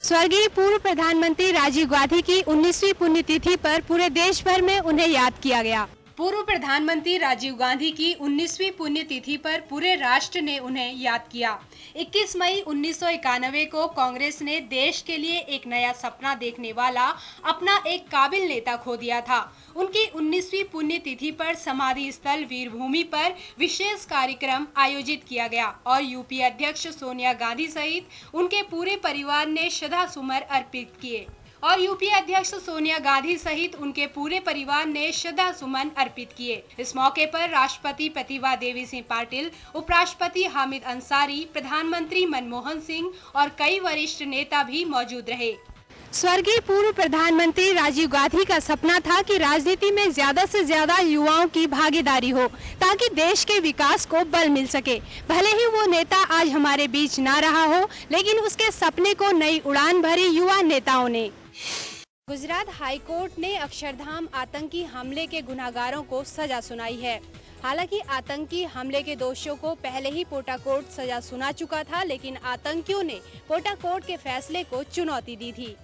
स्वर्गीय पूर्व प्रधानमंत्री राजीव गांधी की 19वीं पुण्यतिथि पर पूरे देश भर में उन्हें याद किया गया। पूर्व प्रधानमंत्री राजीव गांधी की 19वीं पुण्यतिथि पर पूरे राष्ट्र ने उन्हें याद किया। 21 मई 1991 को कांग्रेस ने देश के लिए एक नया सपना देखने वाला अपना एक काबिल नेता खो दिया था। उनकी 19वीं पुण्यतिथि पर समाधि स्थल वीरभूमि पर विशेष कार्यक्रम आयोजित किया गया और यूपी अध्यक्ष सोनिया गांधी सहित उनके पूरे परिवार ने श्रद्धासुमन अर्पित किए इस मौके पर राष्ट्रपति प्रतिभा देवी सिंह पाटिल, उपराष्ट्रपति हामिद अंसारी, प्रधानमंत्री मनमोहन सिंह और कई वरिष्ठ नेता भी मौजूद रहे। स्वर्गीय पूर्व प्रधानमंत्री राजीव गांधी का सपना था कि राजनीति में ज्यादा से ज्यादा युवाओं की भागीदारी हो ताकि देश के विकास को बल मिल सके। भले ही वो नेता आज हमारे बीच ना रहा हो, लेकिन उसके सपने को नई उड़ान भरी युवा नेताओं ने। गुजरात हाई कोर्ट ने अक्षरधाम आतंकी हमले के गुनहगारों को सजा सुनाई है। हालांकि आतंकी हमले के दोषियों को पहले ही पोटा कोर्ट सजा सुना चुका था, लेकिन आतंकियों ने पोटा कोर्ट के फैसले को चुनौती दी थी।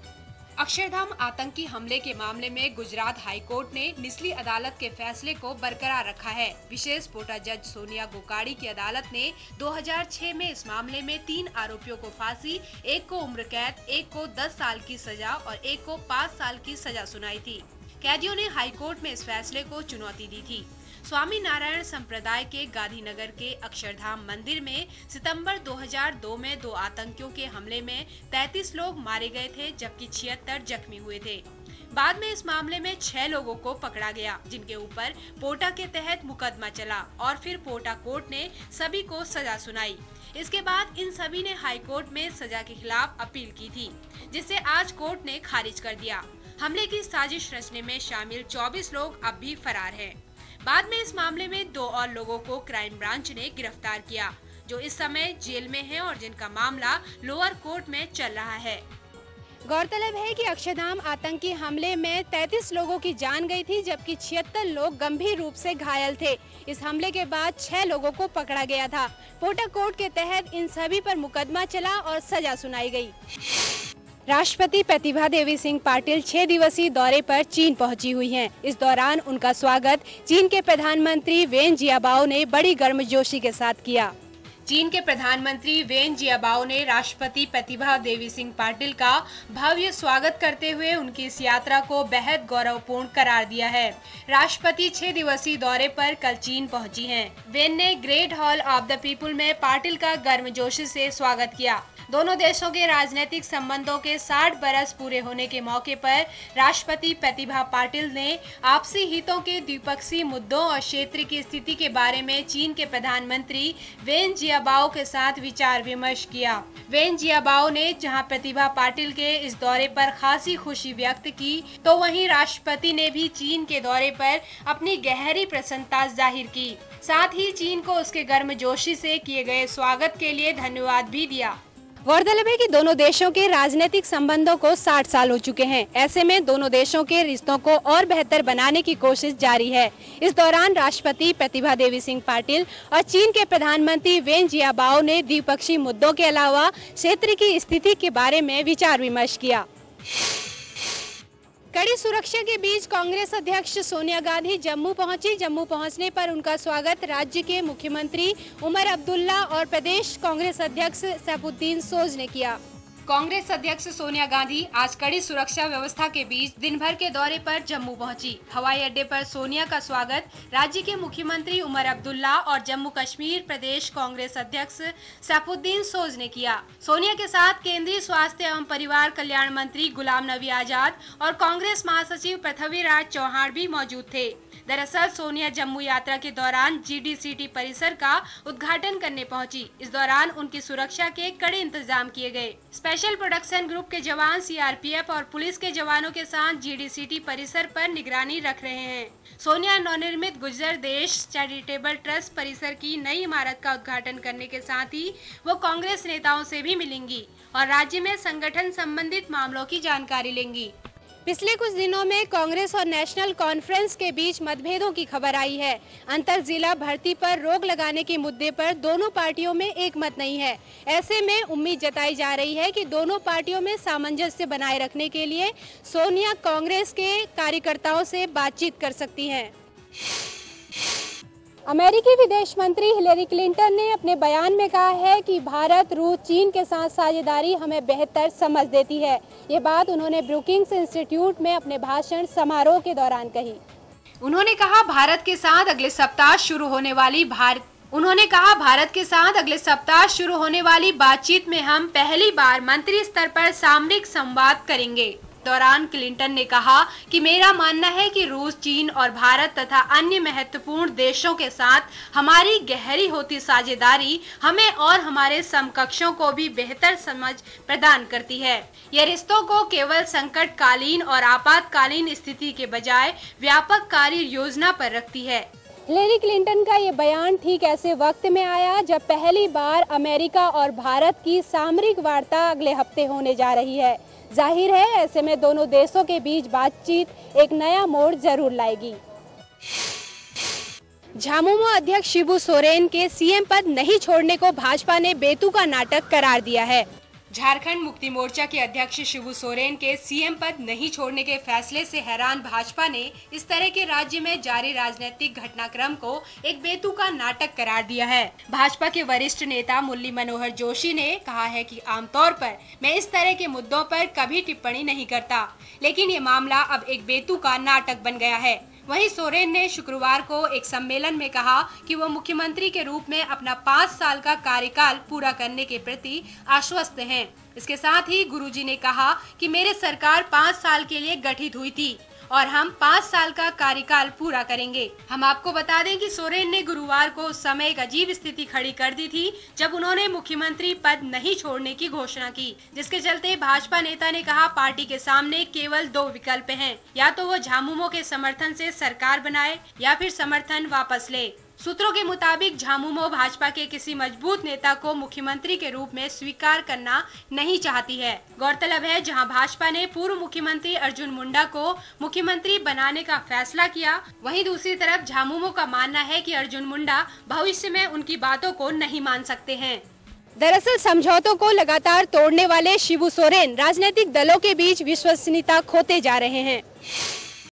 अक्षरधाम आतंकी हमले के मामले में गुजरात हाई कोर्ट ने निचली अदालत के फैसले को बरकरार रखा है। विशेष पोटा जज सोनिया गोकाड़ी की अदालत ने 2006 में इस मामले में 3 आरोपियों को फांसी, एक को उम्र कैद, एक को 10 साल की सजा और एक को 5 साल की सजा सुनाई थी। कैदियों ने हाई कोर्ट में इस फैसले को चुनौती दी थी। स्वामी नारायण संप्रदाय के गांधीनगर के अक्षरधाम मंदिर में सितंबर 2002 में 2 आतंकियों के हमले में 33 लोग मारे गए थे, जबकि 76 जख्मी हुए थे। बाद में इस मामले में 6 लोगों को पकड़ा गया, जिनके ऊपर पोटा के तहत मुकदमा चला और फिर पोटा कोर्ट ने सभी को सजा सुनाई। इसके बाद इन सभी ने हाई कोर्ट में सजा के खिलाफ अपील की थी, जिसे आज कोर्ट ने खारिज कर दिया। हमले की साजिश रचने में शामिल 24 लोग अब भी फरार हैं। बाद में इस मामले में 2 और लोगों को क्राइम ब्रांच ने गिरफ्तार किया, जो इस समय जेल में हैं और जिनका मामला लोअर कोर्ट में चल रहा है। गौरतलब है कि अक्षरधाम आतंकी हमले में 33 लोगों की जान गई थी, जबकि 76 लोग गंभीर रूप से घायल थे। इस हमले के बाद 6 लोगों को पकड़ा गया था। पोटा कोर्ट के तहत इन सभी पर मुकदमा चला और सजा सुनाई गई। राष्ट्रपति प्रतिभा देवी सिंह पाटिल 6 दिवसीय दौरे पर चीन पहुंची हुई हैं। इस दौरान उनका स्वागत चीन के प्रधानमंत्री वेन जियाबाओ ने बड़ी गर्मजोशी के साथ किया। चीन के प्रधानमंत्री वेन जियाबाओ ने राष्ट्रपति प्रतिभा देवी सिंह पाटिल का भव्य स्वागत करते हुए उनकी इस यात्रा को बेहद गौरवपूर्ण करार दिया है। राष्ट्रपति 6 दिवसीय दौरे पर कल चीन पहुंची हैं। वेन ने great hall of the people में पाटिल का गर्मजोशी से स्वागत किया। दोनों देशों के राजनीतिक संबंधों के 60 बरस पूरे होने के मौके पर राष्ट्रपति प्रतिभा पाटिल ने आपसी हितों के द्विपक्षीय मुद्दों और क्षेत्र की स्थिति के बारे में चीन के प्रधानमंत्री वेन जियाबाओ के साथ विचार विमर्श किया। वेन जियाबाओ ने जहां प्रतिभा पाटिल के इस दौरे पर खासी खुशी व्यक्त की, तो वहीं राष्ट्रपति ने भी चीन के दौरे पर अपनी गहरी प्रसन्नता जाहिर की। साथ ही चीन को उसके गर्मजोशी से किए गए स्वागत के लिए धन्यवाद भी दिया। गौरतलब है कि दोनों देशों के राजनीतिक संबंधों को 60 साल हो चुके हैं। ऐसे में दोनों देशों के रिश्तों को और बेहतर बनाने की कोशिश जारी है। इस दौरान राष्ट्रपति प्रतिभा देवी सिंह पाटिल और चीन के प्रधानमंत्री वेन जियाबाओ ने द्विपक्षीय मुद्दों के अलावा क्षेत्र की स्थिति के बारे में विचार विमर्श किया। कड़ी सुरक्षा के बीच कांग्रेस अध्यक्ष सोनिया गांधी जम्मू पहुंची। जम्मू पहुंचने पर उनका स्वागत राज्य के मुख्यमंत्री उमर अब्दुल्ला और प्रदेश कांग्रेस अध्यक्ष सैफुद्दीन सोज ने किया। कांग्रेस अध्यक्ष सोनिया गांधी आज कड़ी सुरक्षा व्यवस्था के बीच दिन भर के दौरे पर जम्मू पहुंची। हवाई अड्डे पर सोनिया का स्वागत राज्य के मुख्यमंत्री उमर अब्दुल्ला और जम्मू कश्मीर प्रदेश कांग्रेस अध्यक्ष सैफुद्दीन सोज ने किया। सोनिया के साथ केंद्रीय स्वास्थ्य एवं परिवार कल्याण मंत्री गुलाम नबी आजाद और कांग्रेस महासचिव पृथ्वीराज चौहान भी मौजूद थे। दरअसल सोनिया जम्मू यात्रा के दौरान GDCT परिसर का उद्घाटन करने पहुंची। इस दौरान उनकी सुरक्षा के कड़े इंतजाम किए गए। स्पेशल प्रोडक्शन ग्रुप के जवान CRPF और पुलिस के जवानों के साथ GDCT परिसर पर निगरानी रख रहे हैं। सोनिया नवनिर्मित गुर्जर देश चैरिटेबल ट्रस्ट परिसर की नई इमारत का उद्घाटन करने के साथ ही वो कांग्रेस नेताओं से भी मिलेंगी और राज्य में संगठन संबंधित मामलों की जानकारी लेंगी। पिछले कुछ दिनों में कांग्रेस और नेशनल कॉन्फ्रेंस के बीच मतभेदों की खबर आई है। अंतर जिला भर्ती पर रोक लगाने के मुद्दे पर दोनों पार्टियों में एक मत नहीं है। ऐसे में उम्मीद जताई जा रही है कि दोनों पार्टियों में सामंजस्य बनाए रखने के लिए सोनिया कांग्रेस के कार्यकर्ताओं से बातचीत कर सकती हैं। अमेरिकी विदेश मंत्री हिलेरी क्लिंटन ने अपने बयान में कहा है कि भारत, रूस, चीन के साथ साझेदारी हमें बेहतर समझ देती है। ये बात उन्होंने ब्रुकिंग्स इंस्टीट्यूट में अपने भाषण समारोह के दौरान कही। उन्होंने कहा भारत के साथ अगले सप्ताह शुरू होने वाली बातचीत में हम पहली बार मंत्री स्तर पर सामरिक संवाद करेंगे। दौरान क्लिंटन ने कहा कि मेरा मानना है कि रूस, चीन और भारत तथा अन्य महत्वपूर्ण देशों के साथ हमारी गहरी होती साझेदारी हमें और हमारे समकक्षों को भी बेहतर समझ प्रदान करती है। यह रिश्तों को केवल संकटकालीन और आपातकालीन स्थिति के बजाय व्यापक कार्य योजना पर रखती है। हिलेरी क्लिंटन का ये बयान ठीक ऐसे वक्त में आया जब पहली बार अमेरिका और भारत की सामरिक वार्ता अगले हफ्ते होने जा रही है। जाहिर है ऐसे में दोनों देशों के बीच बातचीत एक नया मोड़ जरूर लाएगी। झामुमो अध्यक्ष शिबू सोरेन के सीएम पद नहीं छोड़ने को भाजपा ने बेतुका नाटक करार दिया है। झारखंड मुक्ति मोर्चा के अध्यक्ष शिबू सोरेन के सीएम पद नहीं छोड़ने के फैसले से हैरान भाजपा ने इस तरह के राज्य में जारी राजनीतिक घटनाक्रम को एक बेतुका नाटक करार दिया है। भाजपा के वरिष्ठ नेता मुरली मनोहर जोशी ने कहा है कि आमतौर पर मैं इस तरह के मुद्दों पर कभी टिप्पणी नहीं करता, लेकिन ये मामला अब एक बेतुका नाटक बन गया है। वहीं सोरेन ने शुक्रवार को एक सम्मेलन में कहा कि वो मुख्यमंत्री के रूप में अपना 5 साल का कार्यकाल पूरा करने के प्रति आश्वस्त हैं। इसके साथ ही गुरुजी ने कहा कि मेरे सरकार 5 साल के लिए गठित हुई थी और हम 5 साल का कार्यकाल पूरा करेंगे। हम आपको बता दें कि सोरेन ने गुरुवार को उस समय एक अजीब स्थिति खड़ी कर दी थी जब उन्होंने मुख्यमंत्री पद नहीं छोड़ने की घोषणा की, जिसके चलते भाजपा नेता ने कहा पार्टी के सामने केवल 2 विकल्प हैं, या तो वो झामुमो के समर्थन से सरकार बनाए या फिर समर्थन वापस ले। सूत्रों के मुताबिक झामुमो भाजपा के किसी मजबूत नेता को मुख्यमंत्री के रूप में स्वीकार करना नहीं चाहती है। गौरतलब है जहां भाजपा ने पूर्व मुख्यमंत्री अर्जुन मुंडा को मुख्यमंत्री बनाने का फैसला किया, वहीं दूसरी तरफ झामुमो का मानना है कि अर्जुन मुंडा भविष्य में उनकी बातों को नहीं मान सकते हैं। दरअसल समझौतों को लगातार तोड़ने वाले शिबू सोरेन राजनीतिक दलों के बीच विश्वसनीयता खोते जा रहे हैं।